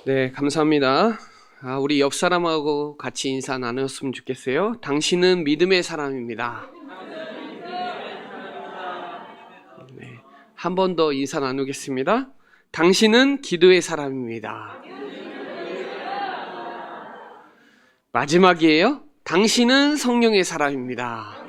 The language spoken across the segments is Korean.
네, 감사합니다. 우리 옆 사람하고 같이 인사 나눴으면 좋겠어요. 당신은 믿음의 사람입니다. 네, 한 번 더 인사 나누겠습니다. 당신은 기도의 사람입니다. 마지막이에요. 당신은 성령의 사람입니다.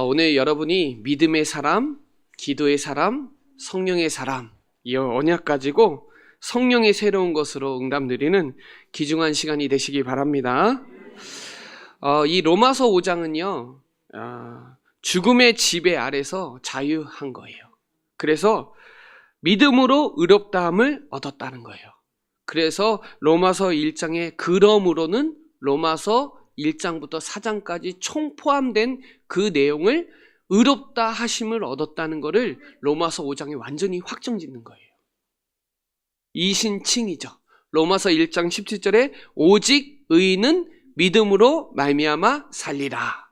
오늘 여러분이 믿음의 사람, 기도의 사람, 성령의 사람, 이 언약 가지고 성령의 새로운 것으로 응답드리는 귀중한 시간이 되시기 바랍니다. 이 로마서 5장은요, 죽음의 지배 아래서 자유한 거예요. 그래서 믿음으로 의롭다함을 얻었다는 거예요. 그래서 로마서 1장에 그러므로는 로마서 1장부터 4장까지 총 포함된 그 내용을 의롭다 하심을 얻었다는 것을 로마서 5장에 완전히 확정짓는 거예요. 이신칭이죠. 로마서 1장 17절에 오직 의인은 믿음으로 말미암아 살리라.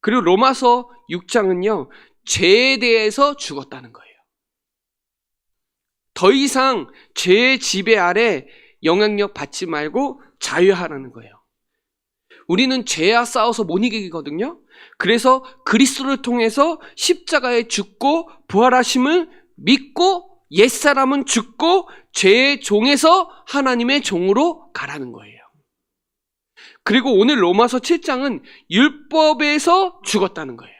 그리고 로마서 6장은요, 죄에 대해서 죽었다는 거예요. 더 이상 죄의 지배 아래 영향력 받지 말고 자유하라는 거예요. 우리는 죄와 싸워서 못 이기거든요. 그래서 그리스도를 통해서 십자가에 죽고 부활하심을 믿고 옛사람은 죽고 죄의 종에서 하나님의 종으로 가라는 거예요. 그리고 오늘 로마서 7장은 율법에서 죽었다는 거예요.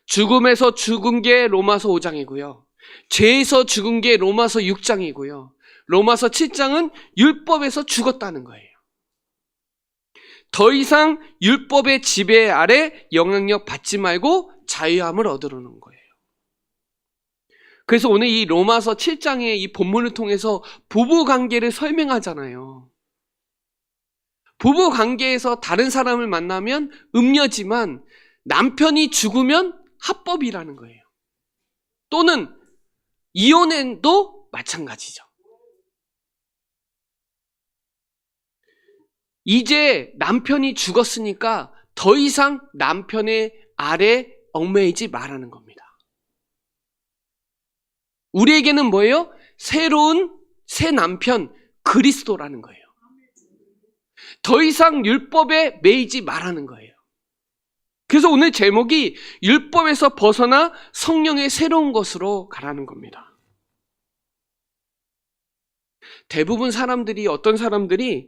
죽음에서 죽은 게 로마서 5장이고요. 죄에서 죽은 게 로마서 6장이고요. 로마서 7장은 율법에서 죽었다는 거예요. 더 이상 율법의 지배 아래 영향력 받지 말고 자유함을 얻으려는 거예요. 그래서 오늘 이 로마서 7장의 이 본문을 통해서 부부관계를 설명하잖아요. 부부관계에서 다른 사람을 만나면 음녀지만 남편이 죽으면 합법이라는 거예요. 또는 이혼도 마찬가지죠. 이제 남편이 죽었으니까 더 이상 남편의 아래 얽매이지 말라는 겁니다. 우리에게는 뭐예요? 새로운 새 남편 그리스도라는 거예요. 더 이상 율법에 매이지 말라는 거예요. 그래서 오늘 제목이 율법에서 벗어나 성령의 새로운 것으로 가라는 겁니다. 대부분 사람들이, 어떤 사람들이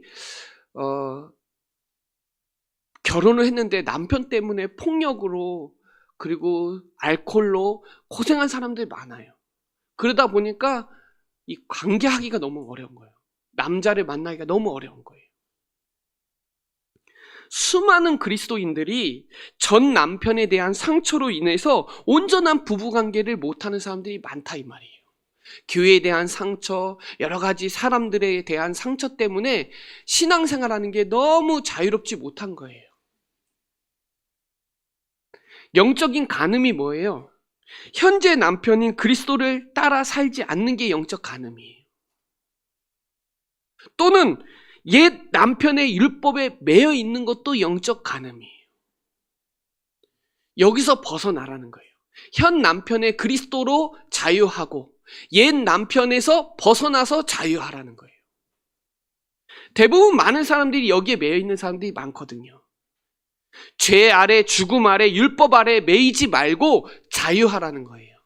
결혼을 했는데 남편 때문에 폭력으로 그리고 알코올로 고생한 사람들이 많아요. 그러다 보니까 이 관계하기가 너무 어려운 거예요. 남자를 만나기가 너무 어려운 거예요. 수많은 그리스도인들이 전 남편에 대한 상처로 인해서 온전한 부부관계를 못하는 사람들이 많다 이 말이에요. 교회에 대한 상처, 여러 가지 사람들에 대한 상처 때문에 신앙생활하는 게 너무 자유롭지 못한 거예요. 영적인 간음이 뭐예요? 현재 남편인 그리스도를 따라 살지 않는 게 영적 간음이에요. 또는 옛 남편의 율법에 매여 있는 것도 영적 간음이에요. 여기서 벗어나라는 거예요. 현 남편의 그리스도로 자유하고 옛 남편에서 벗어나서 자유하라는 거예요. 대부분 많은 사람들이 여기에 매여 있는 사람들이 많거든요. 죄 아래, 죽음 아래, 율법 아래 매이지 말고 자유하라는 거예요.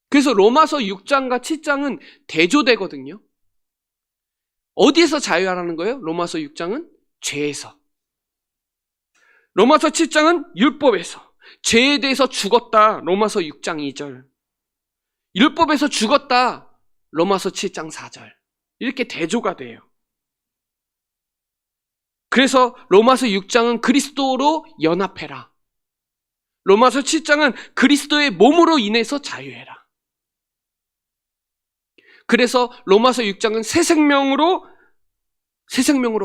그래서 로마서 6장과 7장은 대조되거든요. 어디에서 자유하라는 거예요? 로마서 6장은 죄에서. 로마서 7장은 율법에서. 죄에 대해서 죽었다. 로마서 6장 2절. 율법에서 죽었다. 로마서 7장 4절. 이렇게 대조가 돼요. 그래서 로마서 6장은 그리스도로 연합해라. 로마서 7장은 그리스도의 몸으로 인해서 자유해라. 그래서 로마서 6장은 새 생명으로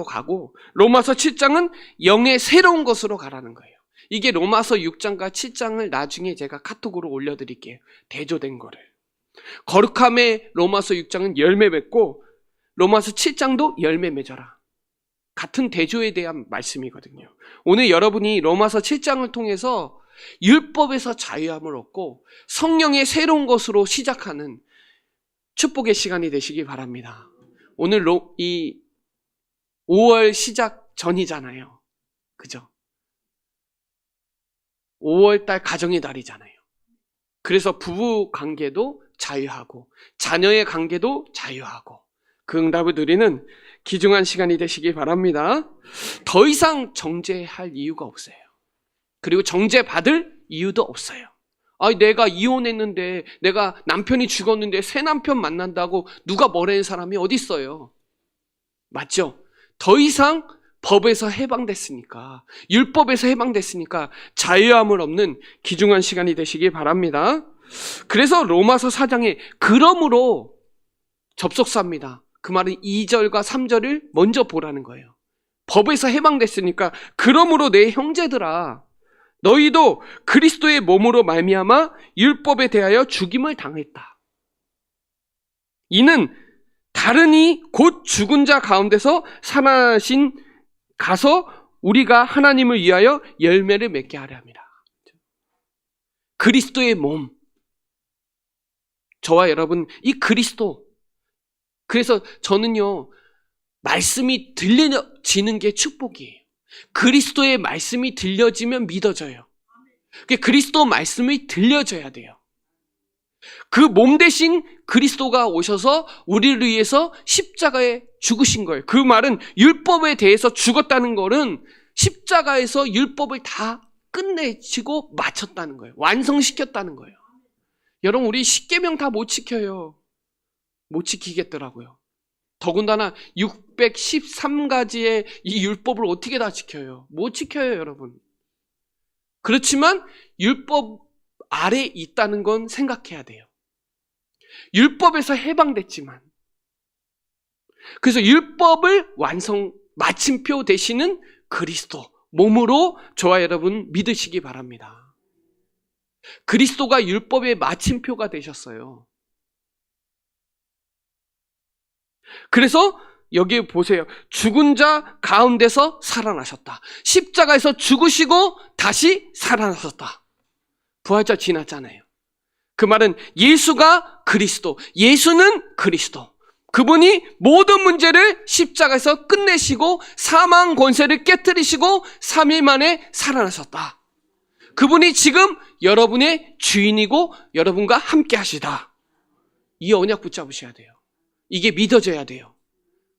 가고 로마서 7장은 영의 새로운 것으로 가라는 거예요. 이게 로마서 6장과 7장을 나중에 제가 카톡으로 올려드릴게요. 대조된 거를. 거룩함의 로마서 6장은 열매 맺고 로마서 7장도 열매 맺어라. 같은 대조에 대한 말씀이거든요. 오늘 여러분이 로마서 7장을 통해서 율법에서 자유함을 얻고 성령의 새로운 것으로 시작하는 축복의 시간이 되시기 바랍니다. 오늘 이 5월 시작 전이잖아요. 그죠? 5월달 가정의 달이잖아요. 그래서 부부 관계도 자유하고 자녀의 관계도 자유하고 그 응답을 누리는 귀중한 시간이 되시기 바랍니다. 더 이상 정죄할 이유가 없어요. 그리고 정죄받을 이유도 없어요. 내가 이혼했는데, 내가 남편이 죽었는데 새 남편 만난다고 누가 뭐라는 사람이 어디 있어요? 맞죠? 더 이상 법에서 해방됐으니까, 율법에서 해방됐으니까 자유함을 얻는 귀중한 시간이 되시기 바랍니다. 그래서 로마서 4장에 그러므로 접속사입니다. 그 말은 2절과 3절을 먼저 보라는 거예요. 법에서 해방됐으니까 그러므로 내 형제들아 너희도 그리스도의 몸으로 말미암아 율법에 대하여 죽임을 당했다. 이는 다른이 곧 죽은 자 가운데서 살아나신 가서 우리가 하나님을 위하여 열매를 맺게 하려 합니다. 그리스도의 몸, 저와 여러분 이 그리스도, 그래서 저는요 말씀이 들려지는 게 축복이에요. 그리스도의 말씀이 들려지면 믿어져요. 그리스도 말씀이 들려져야 돼요. 그 몸 대신 그리스도가 오셔서 우리를 위해서 십자가에 죽으신 거예요. 그 말은 율법에 대해서 죽었다는 것은 십자가에서 율법을 다 끝내치고 마쳤다는 거예요. 완성시켰다는 거예요. 여러분 우리 십계명 다 못 지켜요. 못 지키겠더라고요. 더군다나 613가지의 이 율법을 어떻게 다 지켜요? 못 지켜요, 여러분. 그렇지만 율법 아래 있다는 건 생각해야 돼요. 율법에서 해방됐지만, 그래서 율법을 마침표 되시는 그리스도 몸으로 저와 여러분 믿으시기 바랍니다. 그리스도가 율법의 마침표가 되셨어요. 그래서 여기 보세요. 죽은 자 가운데서 살아나셨다. 십자가에서 죽으시고 다시 살아나셨다. 부활절 지났잖아요. 그 말은 예수가 그리스도, 예수는 그리스도. 그분이 모든 문제를 십자가에서 끝내시고 사망 권세를 깨뜨리시고 3일 만에 살아나셨다. 그분이 지금 여러분의 주인이고 여러분과 함께 하시다. 이 언약 붙잡으셔야 돼요. 이게 믿어져야 돼요.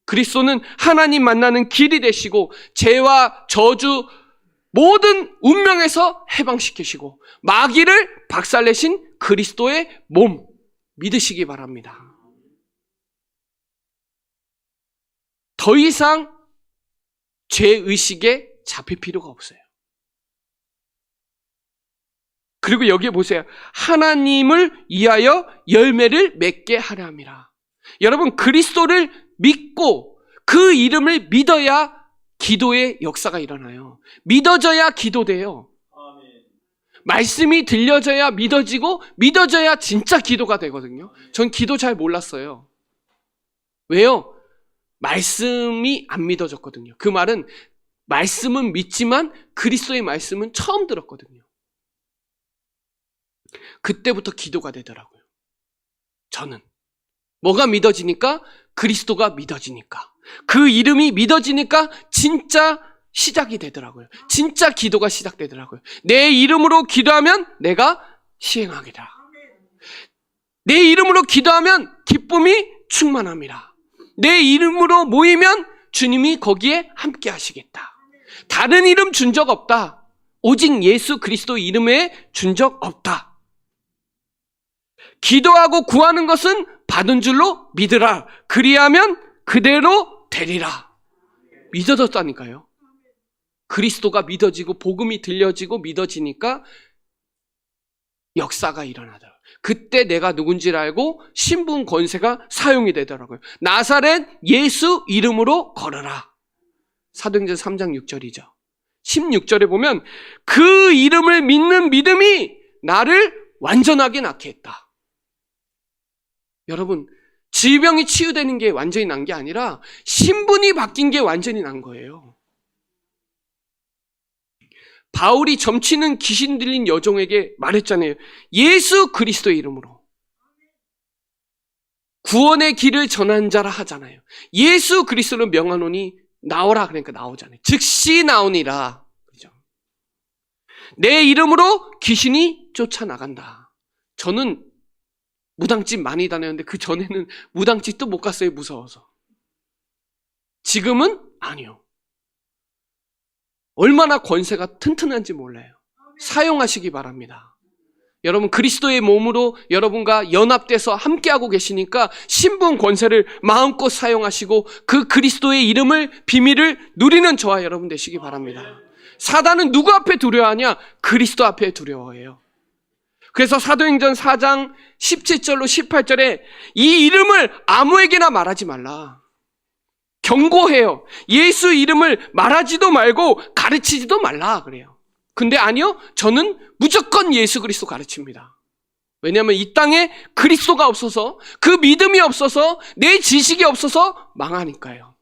그리스도는 하나님 만나는 길이 되시고 죄와 저주 모든 운명에서 해방시키시고 마귀를 박살내신 그리스도의 몸 믿으시기 바랍니다. 더 이상 죄의식에 잡힐 필요가 없어요. 그리고 여기에 보세요. 하나님을 위하여 열매를 맺게 하려 함이라. 여러분 그리스도를 믿고 그 이름을 믿어야 기도의 역사가 일어나요. 믿어져야 기도돼요. 말씀이 들려져야 믿어지고 믿어져야 진짜 기도가 되거든요. 전 기도 잘 몰랐어요. 왜요? 말씀이 안 믿어졌거든요. 그 말은 말씀은 믿지만 그리스도의 말씀은 처음 들었거든요. 그때부터 기도가 되더라고요. 저는. 뭐가 믿어지니까? 그리스도가 믿어지니까. 그 이름이 믿어지니까 진짜 시작이 되더라고요. 진짜 기도가 시작되더라고요. 내 이름으로 기도하면 내가 시행하리라. 내 이름으로 기도하면 기쁨이 충만합니다. 내 이름으로 모이면 주님이 거기에 함께 하시겠다. 다른 이름 준 적 없다. 오직 예수 그리스도 이름에 준 적 없다. 기도하고 구하는 것은 받은 줄로 믿으라. 그리하면 그대로 되리라. 믿어졌다니까요. 그리스도가 믿어지고 복음이 들려지고 믿어지니까 역사가 일어나더라고요. 그때 내가 누군지를 알고 신분 권세가 사용이 되더라고요. 나사렛 예수 이름으로 걸어라. 사도행전 3장 6절이죠. 16절에 보면 그 이름을 믿는 믿음이 나를 완전하게 낫게 했다. 여러분, 질병이 치유되는 게 완전히 난 게 아니라 신분이 바뀐 게 완전히 난 거예요. 바울이 점치는 귀신 들린 여종에게 말했잖아요. 예수 그리스도의 이름으로 구원의 길을 전한 자라 하잖아요. 예수 그리스도를 명하노니 나오라, 그러니까 나오잖아요. 즉시 나오니라. 그죠? 내 이름으로 귀신이 쫓아나간다. 저는 무당집 많이 다녔는데 그 전에는 무당집도 못 갔어요. 무서워서. 지금은 아니요. 얼마나 권세가 튼튼한지 몰라요. 사용하시기 바랍니다. 여러분 그리스도의 몸으로 여러분과 연합돼서 함께하고 계시니까 신분 권세를 마음껏 사용하시고 그 그리스도의 이름을 비밀을 누리는 저와 여러분 되시기 바랍니다. 사단은 누구 앞에 두려워하냐? 그리스도 앞에 두려워해요. 그래서 사도행전 4장 17절로 18절에 이 이름을 아무에게나 말하지 말라. 경고해요. 예수 이름을 말하지도 말고 가르치지도 말라 그래요. 근데 아니요, 저는 무조건 예수 그리스도 가르칩니다. 왜냐하면 이 땅에 그리스도가 없어서, 그 믿음이 없어서, 내 지식이 없어서 망하니까요.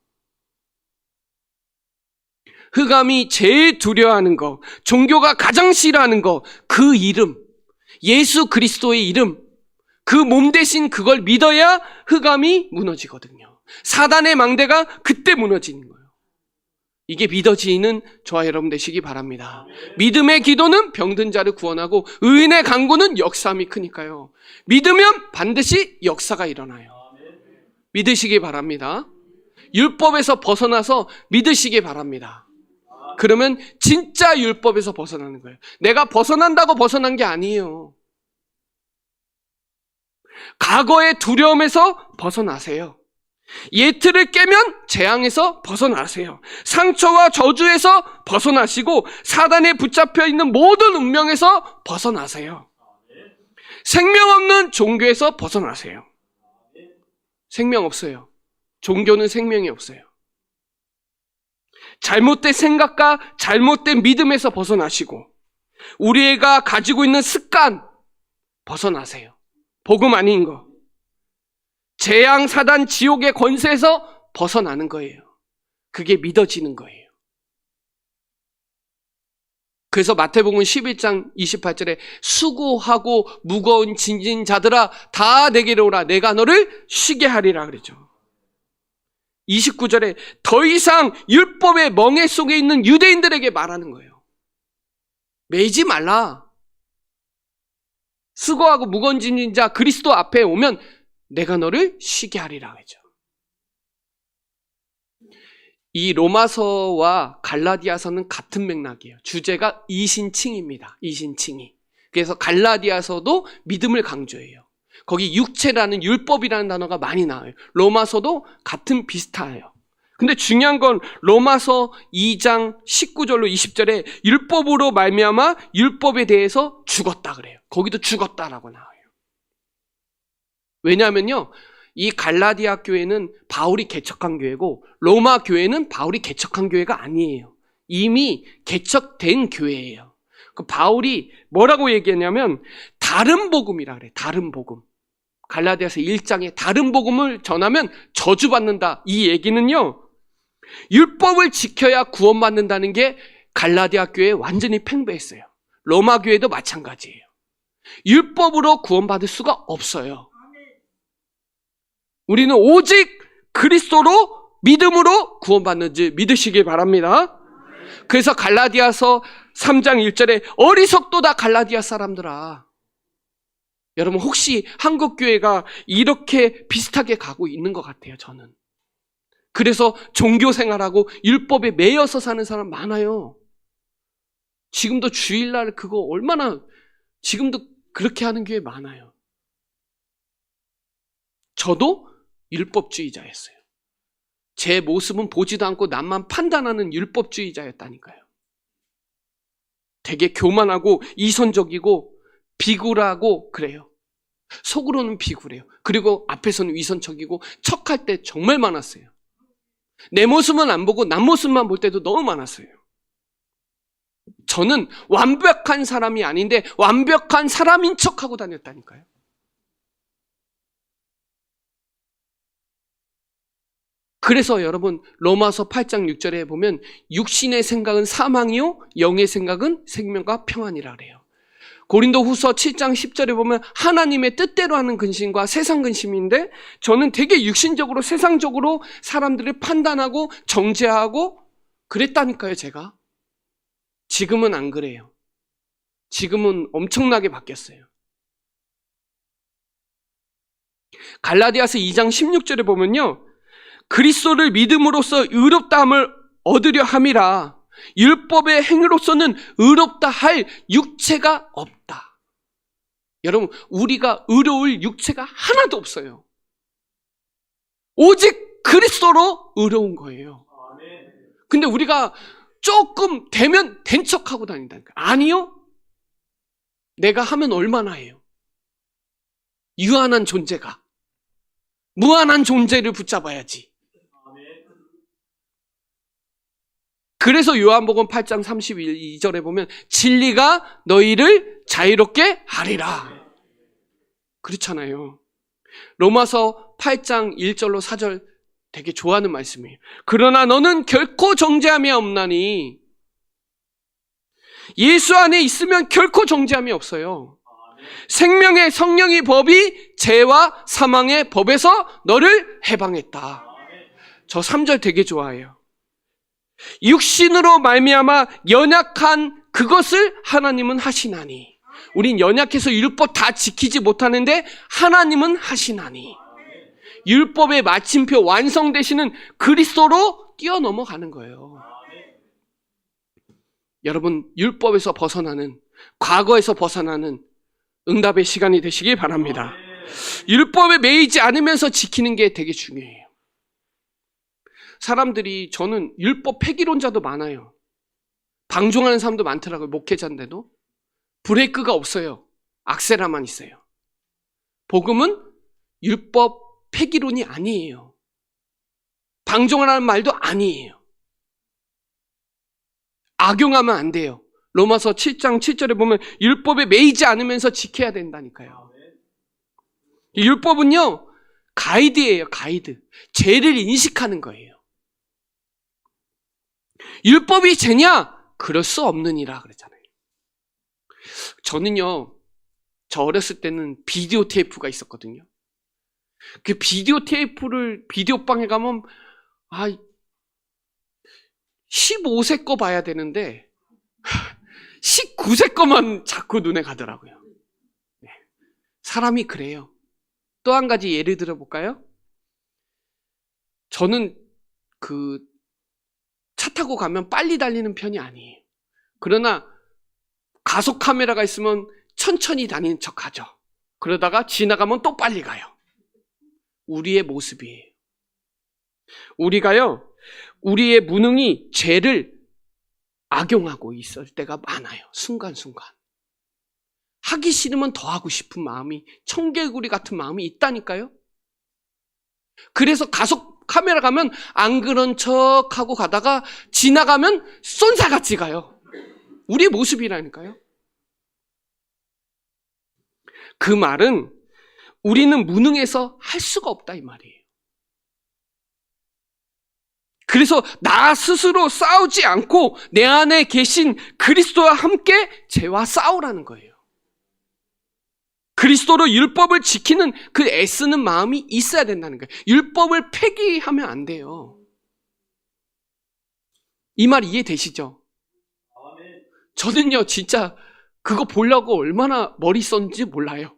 흑암이 제일 두려워하는 거, 종교가 가장 싫어하는 거, 그 이름, 예수 그리스도의 이름, 그 몸 대신 그걸 믿어야 흑암이 무너지거든요. 사단의 망대가 그때 무너지는 거예요. 이게 믿어지는 저와 여러분 되시기 바랍니다. 믿음의 기도는 병든 자를 구원하고 의인의 간구는 역사함이 크니까요. 믿으면 반드시 역사가 일어나요. 믿으시기 바랍니다. 율법에서 벗어나서 믿으시기 바랍니다. 그러면 진짜 율법에서 벗어나는 거예요. 내가 벗어난다고 벗어난 게 아니에요. 과거의 두려움에서 벗어나세요. 예틀을 깨면 재앙에서 벗어나세요. 상처와 저주에서 벗어나시고 사단에 붙잡혀 있는 모든 운명에서 벗어나세요. 생명 없는 종교에서 벗어나세요. 생명 없어요. 종교는 생명이 없어요. 잘못된 생각과 잘못된 믿음에서 벗어나시고 우리가 가지고 있는 습관 벗어나세요. 복음 아닌 거. 재앙, 사단, 지옥의 권세에서 벗어나는 거예요. 그게 믿어지는 거예요. 그래서 마태복음 11장 28절에 수고하고 무거운 짐진 자들아 다 내게로 오라 내가 너를 쉬게 하리라 그랬죠. 29절에 더 이상 율법의 멍에 속에 있는 유대인들에게 말하는 거예요. 매이지 말라. 수고하고 무거운 짐진 자 그리스도 앞에 오면 내가 너를 쉬게 하리라 하죠. 이 로마서와 갈라디아서는 같은 맥락이에요. 주제가 이신칭입니다. 이신칭이. 그래서 갈라디아서도 믿음을 강조해요. 거기 육체라는 율법이라는 단어가 많이 나와요. 로마서도 같은 비슷해요. 근데 중요한 건 로마서 2장 19절로 20절에 율법으로 말미암아 율법에 대해서 죽었다 그래요. 거기도 죽었다라고 나와요. 왜냐하면요, 이 갈라디아 교회는 바울이 개척한 교회고 로마 교회는 바울이 개척한 교회가 아니에요. 이미 개척된 교회예요. 그 바울이 뭐라고 얘기했냐면 다른 복음이라 그래. 다른 복음. 갈라디아서 1장에 다른 복음을 전하면 저주받는다. 이 얘기는요, 율법을 지켜야 구원받는다는 게 갈라디아 교회에 완전히 팽배했어요. 로마 교회도 마찬가지예요. 율법으로 구원받을 수가 없어요. 우리는 오직 그리스도로 믿음으로 구원받는지 믿으시길 바랍니다. 그래서 갈라디아서 3장 1절에 어리석도다 갈라디아 사람들아. 여러분 혹시 한국교회가 이렇게 비슷하게 가고 있는 것 같아요. 저는. 그래서 종교생활하고 율법에 매여서 사는 사람 많아요. 지금도 주일날 그거 얼마나 지금도 그렇게 하는 교회 많아요. 저도 율법주의자였어요. 제 모습은 보지도 않고 남만 판단하는 율법주의자였다니까요. 되게 교만하고 이선적이고 비굴하고 그래요. 속으로는 비굴해요. 그리고 앞에서는 위선적이고 척할 때 정말 많았어요. 내 모습은 안 보고 남 모습만 볼 때도 너무 많았어요. 저는 완벽한 사람이 아닌데 완벽한 사람인 척하고 다녔다니까요. 그래서 여러분 로마서 8장 6절에 보면 육신의 생각은 사망이요 영의 생각은 생명과 평안이라 그래요. 고린도후서 7장 10절에 보면 하나님의 뜻대로 하는 근심과 세상 근심인데 저는 되게 육신적으로 세상적으로 사람들을 판단하고 정죄하고 그랬다니까요. 제가 지금은 안 그래요. 지금은 엄청나게 바뀌었어요. 갈라디아서 2장 16절에 보면요, 그리스도를 믿음으로써 의롭다함을 얻으려 함이라 율법의 행위로서는 의롭다 할 육체가 없다. 여러분, 우리가 의로울 육체가 하나도 없어요. 오직 그리스도로 의로운 거예요. 근데 우리가 조금 되면 된 척하고 다닌다니까. 아니요. 내가 하면 얼마나 해요. 유한한 존재가 무한한 존재를 붙잡아야지. 그래서 요한복음 8장 32절에 보면 진리가 너희를 자유롭게 하리라. 그렇잖아요. 로마서 8장 1절로 4절 되게 좋아하는 말씀이에요. 그러나 너는 결코 정죄함이 없나니. 예수 안에 있으면 결코 정죄함이 없어요. 생명의 성령의 법이 죄와 사망의 법에서 너를 해방했다. 저 3절 되게 좋아해요. 육신으로 말미암아 연약한 그것을 하나님은 하시나니. 우린 연약해서 율법 다 지키지 못하는데 하나님은 하시나니. 율법의 마침표 완성되시는 그리스도로 뛰어넘어가는 거예요. 여러분, 율법에서 벗어나는, 과거에서 벗어나는 응답의 시간이 되시길 바랍니다. 율법에 매이지 않으면서 지키는 게 되게 중요해요. 사람들이, 저는 율법 폐기론자도 많아요. 방종하는 사람도 많더라고요. 목회자인데도. 브레이크가 없어요. 악셀화만 있어요. 복음은 율법 폐기론이 아니에요. 방종하라는 말도 아니에요. 악용하면 안 돼요. 로마서 7장 7절에 보면 율법에 매이지 않으면서 지켜야 된다니까요. 이 율법은요, 가이드예요. 가이드. 죄를 인식하는 거예요. 율법이 죄냐? 그럴 수 없느니라 그랬잖아요. 저는요, 저 어렸을 때는 비디오 테이프가 있었거든요. 그 비디오 테이프를 비디오방에 가면 15세 거 봐야 되는데 19세 거만 자꾸 눈에 가더라고요. 네. 사람이 그래요. 또 한 가지 예를 들어볼까요? 저는 차 타고 가면 빨리 달리는 편이 아니에요. 그러나 가속 카메라가 있으면 천천히 다니는 척 하죠. 그러다가 지나가면 또 빨리 가요. 우리의 모습이에요. 우리가요, 우리의 무능이 죄를 악용하고 있을 때가 많아요. 순간순간. 하기 싫으면 더 하고 싶은 마음이, 청개구리 같은 마음이 있다니까요. 그래서 가속 카메라 가면 안 그런 척하고 가다가 지나가면 쏜살같이 가요. 우리의 모습이라니까요. 그 말은 우리는 무능해서 할 수가 없다 이 말이에요. 그래서 나 스스로 싸우지 않고 내 안에 계신 그리스도와 함께 죄와 싸우라는 거예요. 그리스도로 율법을 지키는 그 애쓰는 마음이 있어야 된다는 거예요. 율법을 폐기하면 안 돼요. 이 말 이해되시죠? 저는요, 진짜 그거 보려고 얼마나 머리 썼는지 몰라요.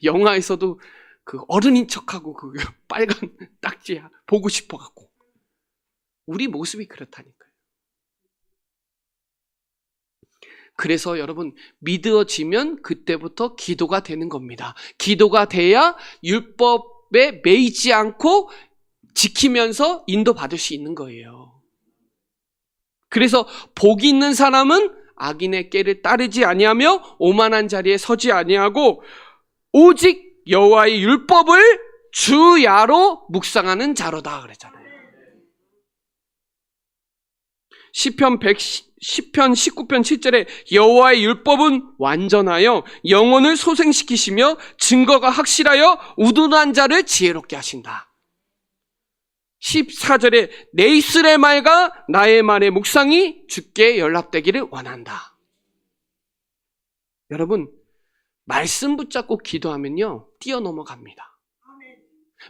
영화에서도 그 어른인 척하고 그 빨간 딱지 보고 싶어갖고. 우리 모습이 그렇다니까요. 그래서 여러분, 믿어지면 그때부터 기도가 되는 겁니다. 기도가 돼야 율법에 매이지 않고 지키면서 인도받을 수 있는 거예요. 그래서 복이 있는 사람은 악인의 꾀를 따르지 아니하며 오만한 자리에 서지 아니하고 오직 여호와의 율법을 주야로 묵상하는 자로다 그랬잖아요. 시편 19편 7절에 여호와의 율법은 완전하여 영혼을 소생시키시며 증거가 확실하여 우둔한 자를 지혜롭게 하신다. 14절에 내 입술의 말과 나의 말의 묵상이 주께 연락되기를 원한다. 여러분, 말씀 붙잡고 기도하면요, 뛰어넘어갑니다.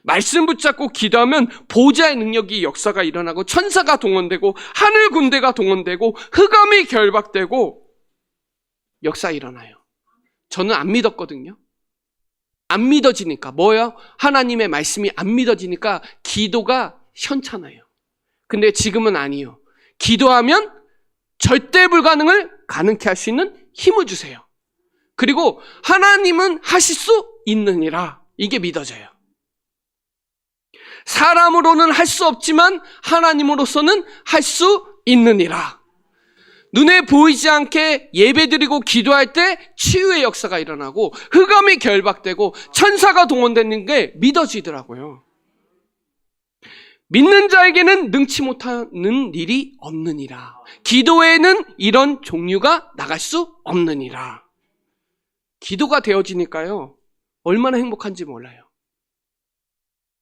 말씀 붙잡고 기도하면 보좌의 능력이 역사가 일어나고 천사가 동원되고 하늘 군대가 동원되고 흑암이 결박되고 역사 일어나요. 저는 안 믿었거든요. 안 믿어지니까 뭐예요? 하나님의 말씀이 안 믿어지니까 기도가 현찮아요. 근데 지금은 아니요. 기도하면 절대 불가능을 가능케 할 수 있는 힘을 주세요. 그리고 하나님은 하실 수 있느니라. 이게 믿어져요. 사람으로는 할 수 없지만 하나님으로서는 할 수 있느니라. 눈에 보이지 않게 예배드리고 기도할 때 치유의 역사가 일어나고 흑암이 결박되고 천사가 동원되는 게 믿어지더라고요. 믿는 자에게는 능치 못하는 일이 없느니라. 기도에는 이런 종류가 나갈 수 없느니라. 기도가 되어지니까요, 얼마나 행복한지 몰라요.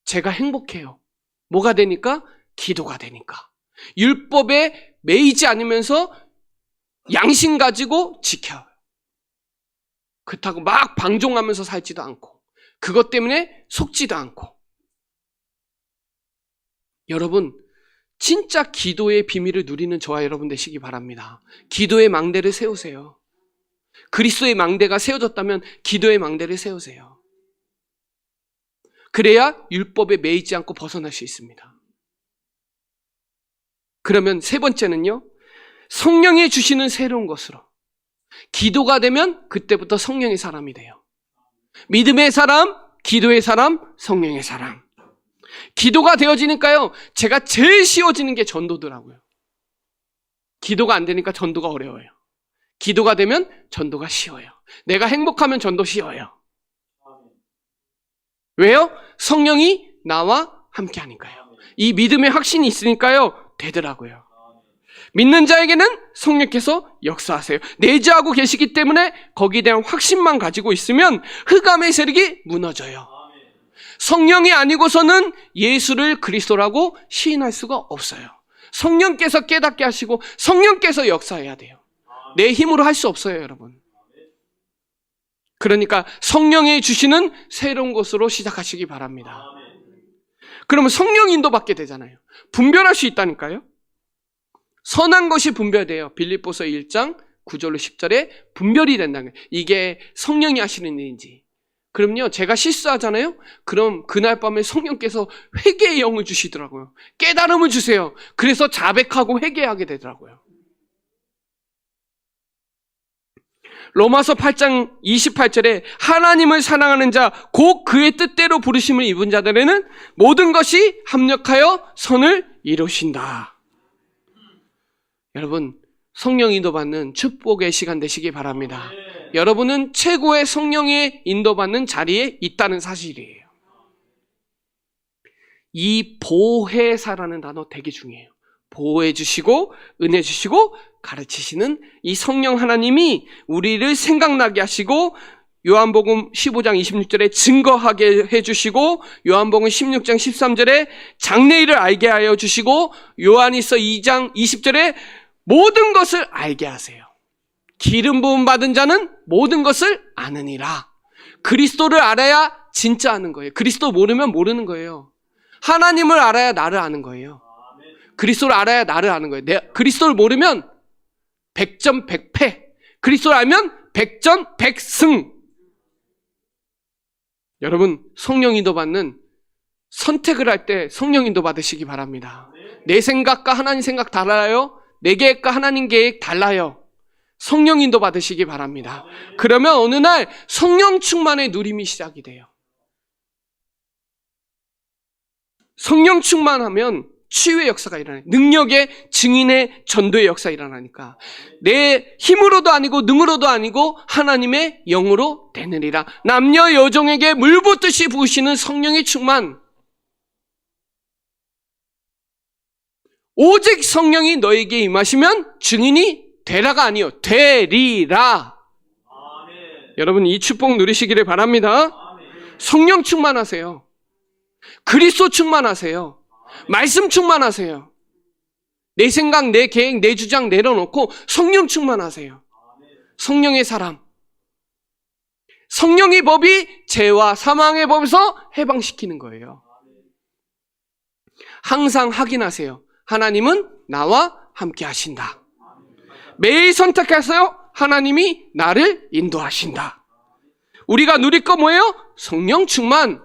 제가 행복해요. 뭐가 되니까? 기도가 되니까. 율법에 매이지 않으면서 양심 가지고 지켜요. 그렇다고 막 방종하면서 살지도 않고, 그것 때문에 속지도 않고. 여러분, 진짜 기도의 비밀을 누리는 저와 여러분 되시기 바랍니다. 기도의 망대를 세우세요. 그리스도의 망대가 세워졌다면 기도의 망대를 세우세요. 그래야 율법에 매이지 않고 벗어날 수 있습니다. 그러면 세 번째는요, 성령이 주시는 새로운 것으로. 기도가 되면 그때부터 성령의 사람이 돼요. 믿음의 사람, 기도의 사람, 성령의 사람. 기도가 되어지니까요, 제가 제일 쉬워지는 게 전도더라고요. 기도가 안 되니까 전도가 어려워요. 기도가 되면 전도가 쉬워요. 내가 행복하면 전도 쉬워요. 왜요? 성령이 나와 함께 하니까요. 이 믿음의 확신이 있으니까요, 되더라고요. 믿는 자에게는 성령께서 역사하세요. 내주하고 계시기 때문에 거기에 대한 확신만 가지고 있으면 흑암의 세력이 무너져요. 성령이 아니고서는 예수를 그리스도라고 시인할 수가 없어요. 성령께서 깨닫게 하시고 성령께서 역사해야 돼요. 내 힘으로 할 수 없어요, 여러분. 그러니까 성령이 주시는 새로운 것으로 시작하시기 바랍니다. 그러면 성령 인도받게 되잖아요. 분별할 수 있다니까요. 선한 것이 분별돼요. 빌립보서 1장 9절로 10절에 분별이 된다는 거예요. 이게 성령이 하시는 일인지. 그럼요, 제가 실수하잖아요. 그럼 그날 밤에 성령께서 회개의 영을 주시더라고요. 깨달음을 주세요. 그래서 자백하고 회개하게 되더라고요. 로마서 8장 28절에 하나님을 사랑하는 자, 곧 그의 뜻대로 부르심을 입은 자들에는 모든 것이 합력하여 선을 이루신다. 여러분, 성령 인도받는 축복의 시간 되시기 바랍니다. 여러분은 최고의 성령의 인도받는 자리에 있다는 사실이에요. 이 보혜사라는 단어 되게 중요해요. 보호해 주시고 은혜 주시고 가르치시는 이 성령 하나님이 우리를 생각나게 하시고 요한복음 15장 26절에 증거하게 해주시고 요한복음 16장 13절에 장래일을 알게 하여 주시고 요한일서 2장 20절에 모든 것을 알게 하세요. 기름 부음 받은 자는 모든 것을 아느니라. 그리스도를 알아야 진짜 아는 거예요. 그리스도 모르면 모르는 거예요. 하나님을 알아야 나를 아는 거예요. 그리스도를 알아야 나를 아는 거예요. 그리스도를 모르면 100전 100패. 그리스도를 알면 100전 100승. 여러분, 성령 인도 받는 선택을 할 때 성령 인도 받으시기 바랍니다. 내 생각과 하나님 생각 달라요. 내 계획과 하나님 계획 달라요. 성령 인도 받으시기 바랍니다. 그러면 어느 날 성령 충만의 누림이 시작이 돼요. 성령 충만하면 치유의 역사가 일어나요. 능력의 증인의 전도의 역사가 일어나니까 내 힘으로도 아니고 능으로도 아니고 하나님의 영으로 되느니라. 남녀 여종에게 물 붓듯이 부으시는 성령의 충만. 오직 성령이 너에게 임하시면 증인이 되라가 아니요 되리라. 아멘. 여러분, 이 축복 누리시기를 바랍니다. 아멘. 성령 충만하세요. 그리스도 충만하세요. 말씀 충만하세요. 내 생각, 내 계획, 내 주장 내려놓고 성령 충만하세요. 성령의 사람. 성령의 법이 죄와 사망의 법에서 해방시키는 거예요. 항상 확인하세요. 하나님은 나와 함께 하신다. 매일 선택해서요. 하나님이 나를 인도하신다. 우리가 누릴 거 뭐예요? 성령 충만.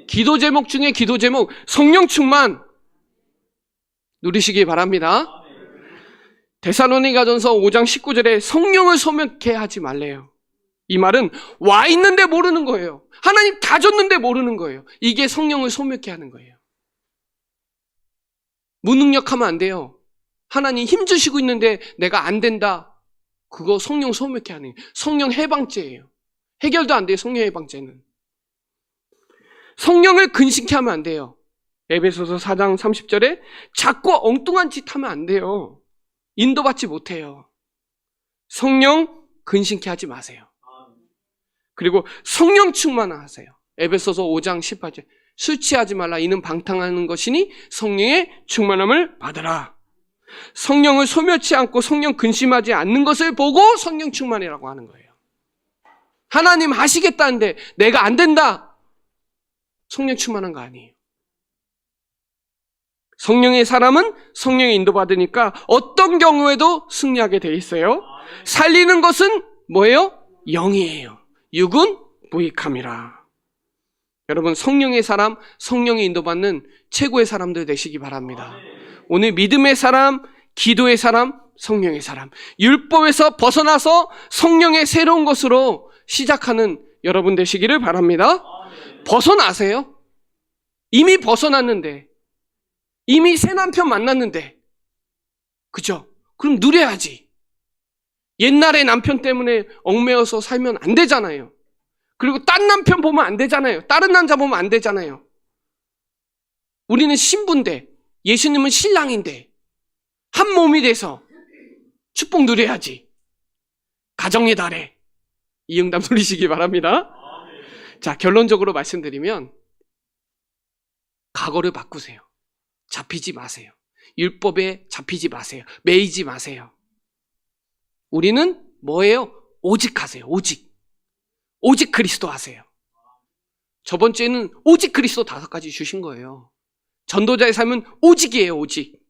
기도 제목 중에 기도 제목 성령 충만 누리시기 바랍니다. 데살로니가전서 5장 19절에 성령을 소멸케 하지 말래요. 이 말은 와 있는데 모르는 거예요. 하나님 다 줬는데 모르는 거예요. 이게 성령을 소멸케 하는 거예요. 무능력하면 안 돼요. 하나님 힘 주시고 있는데 내가 안 된다. 그거 성령 소멸케 하는 거예요. 성령 해방죄예요. 해결도 안 돼요. 성령 해방죄는. 성령을 근심케 하면 안 돼요. 에베소서 4장 30절에 자꾸 엉뚱한 짓 하면 안 돼요. 인도받지 못해요. 성령 근심케 하지 마세요. 그리고 성령 충만하세요. 에베소서 5장 18절 술 취하지 말라. 이는 방탕하는 것이니 성령의 충만함을 받으라. 성령을 소멸치 않고 성령 근심하지 않는 것을 보고 성령 충만이라고 하는 거예요. 하나님 하시겠다는데 내가 안 된다. 성령 충만한 거 아니에요. 성령의 사람은 성령의 인도받으니까 어떤 경우에도 승리하게 돼 있어요. 살리는 것은 뭐예요? 영이에요. 육은 무익함이라. 여러분 성령의 사람, 성령의 인도받는 최고의 사람들 되시기 바랍니다. 오늘 믿음의 사람, 기도의 사람, 성령의 사람, 율법에서 벗어나서 성령의 새로운 것으로 시작하는 여러분 되시기를 바랍니다. 벗어나세요. 이미 벗어났는데, 이미 새 남편 만났는데, 그죠? 그럼 누려야지. 옛날에 남편 때문에 얽매여서 살면 안 되잖아요. 그리고 딴 남편 보면 안 되잖아요. 다른 남자 보면 안 되잖아요. 우리는 신부인데, 예수님은 신랑인데, 한 몸이 돼서 축복 누려야지. 가정의 달에 이 응답 누리시기 바랍니다. 자, 결론적으로 말씀드리면 각오를 바꾸세요. 잡히지 마세요. 율법에 잡히지 마세요. 매이지 마세요. 우리는 뭐예요? 오직 하세요. 오직 그리스도 하세요. 저번 주에는 오직 그리스도 5가지 주신 거예요. 전도자의 삶은 오직이에요. 오직.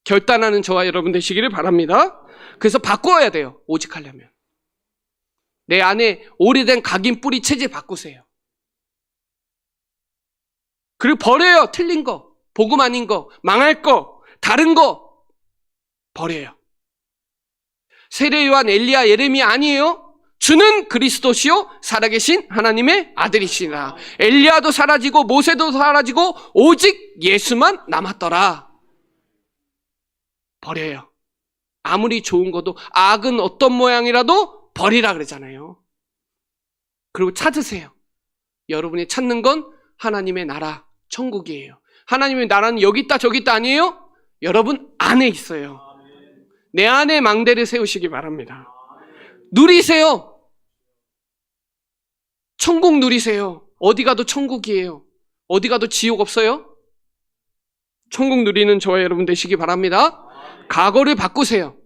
결단하는 저와 여러분 되시기를 바랍니다. 그래서 바꿔야 돼요. 오직 하려면. 내 안에 오래된 각인 뿌리 체질 바꾸세요. 그리고 버려요. 틀린 거, 복음 아닌 거, 망할 거, 다른 거 버려요. 세례 요한, 엘리야, 예레미야 아니에요. 주는 그리스도시요 살아계신 하나님의 아들이시라. 엘리야도 사라지고 모세도 사라지고 오직 예수만 남았더라. 버려요. 아무리 좋은 것도 악은 어떤 모양이라도 버리라 그러잖아요. 그리고 찾으세요. 여러분이 찾는 건 하나님의 나라, 천국이에요. 하나님의 나라는 여기 있다 저기 있다 아니에요. 여러분 안에 있어요. 내 안에 망대를 세우시기 바랍니다. 누리세요. 천국 누리세요. 어디 가도 천국이에요. 어디 가도 지옥 없어요. 천국 누리는 저와 여러분 되시기 바랍니다. 각오를 바꾸세요.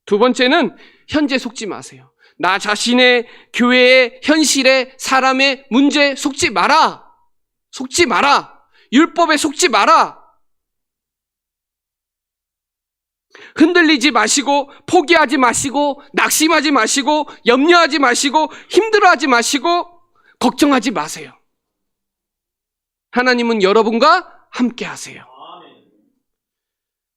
두 번째는 현재 속지 마세요. 나 자신의 교회의 현실의 사람의 문제에 속지 마라. 속지 마라. 율법에 속지 마라. 흔들리지 마시고 포기하지 마시고 낙심하지 마시고 염려하지 마시고 힘들어하지 마시고 걱정하지 마세요. 하나님은 여러분과 함께 하세요.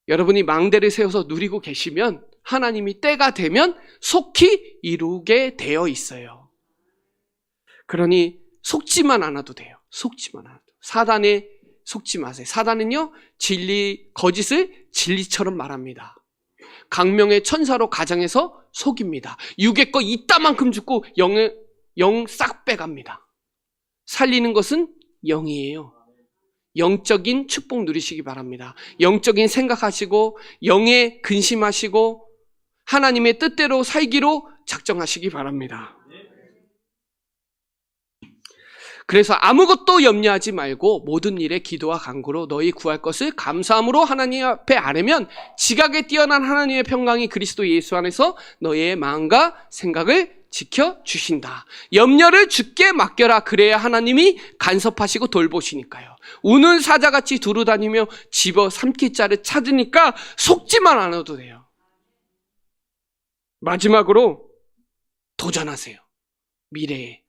여러분이 망대를 세워서 누리고 계시면 하나님이 때가 되면 속히 이루게 되어 있어요. 그러니 속지만 않아도 돼요. 속지만 않아도. 사단에 속지 마세요. 사단은요, 거짓을 진리처럼 말합니다. 강명의 천사로 가장해서 속입니다. 육의 거 이따만큼 죽고 영 싹 빼갑니다. 살리는 것은 영이에요. 영적인 축복 누리시기 바랍니다. 영적인 생각하시고 영에 근심하시고 하나님의 뜻대로 살기로 작정하시기 바랍니다. 그래서 아무것도 염려하지 말고 모든 일에 기도와 간구로 너희 구할 것을 감사함으로 하나님 앞에 아뢰면 지각에 뛰어난 하나님의 평강이 그리스도 예수 안에서 너희의 마음과 생각을 지켜주신다. 염려를 주께 맡겨라. 그래야 하나님이 간섭하시고 돌보시니까요. 우는 사자같이 두루다니며 집어 삼킬 자를 찾으니까 속지만 않아도 돼요. 마지막으로 도전하세요. 미래에.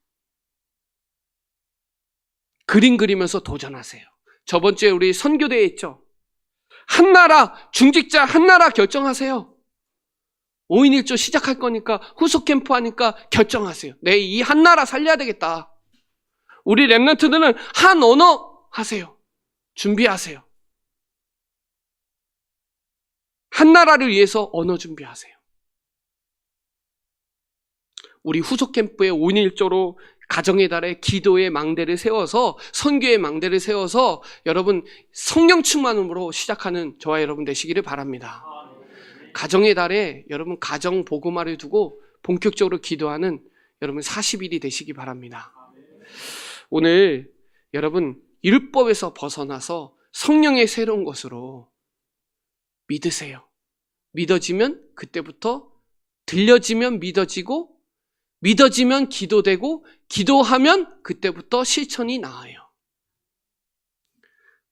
그림 그리면서 도전하세요. 저번 주에 우리 선교대회 했죠. 한나라, 중직자 한나라 결정하세요. 5인 1조 시작할 거니까 후속 캠프 하니까 결정하세요. 네, 이 한나라 살려야 되겠다. 우리 렘넌트들은 한 언어 하세요. 준비하세요. 한나라를 위해서 언어 준비하세요. 우리 후속 캠프에 5인 1조로 가정의 달에 기도의 망대를 세워서 선교의 망대를 세워서 여러분 성령 충만으로 시작하는 저와 여러분 되시기를 바랍니다. 가정의 달에 여러분 가정 복음화를 두고 본격적으로 기도하는 여러분 40일이 되시기 바랍니다. 오늘 여러분 율법에서 벗어나서 성령의 새로운 것으로 믿으세요. 믿어지면 그때부터 들려지면 믿어지고 믿어지면 기도되고 기도하면 그때부터 실천이 나와요.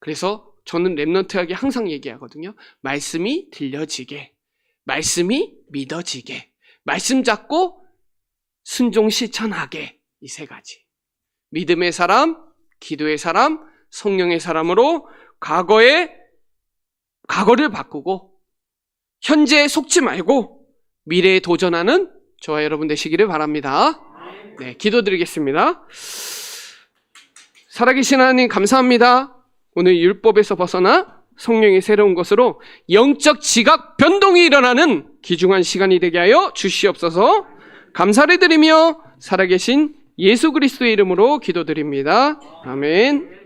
그래서 저는 렘넌트에게 항상 얘기하거든요. 말씀이 들려지게, 말씀이 믿어지게, 말씀 잡고 순종 실천하게, 이 세 가지. 믿음의 사람, 기도의 사람, 성령의 사람으로 과거를 바꾸고 현재에 속지 말고 미래에 도전하는 저와 여러분 되시기를 바랍니다. 네, 기도드리겠습니다. 살아계신 하나님 감사합니다. 오늘 율법에서 벗어나 성령의 새로운 것으로 영적 지각 변동이 일어나는 귀중한 시간이 되게 하여 주시옵소서. 감사를 드리며 살아계신 예수 그리스도의 이름으로 기도드립니다. 아멘.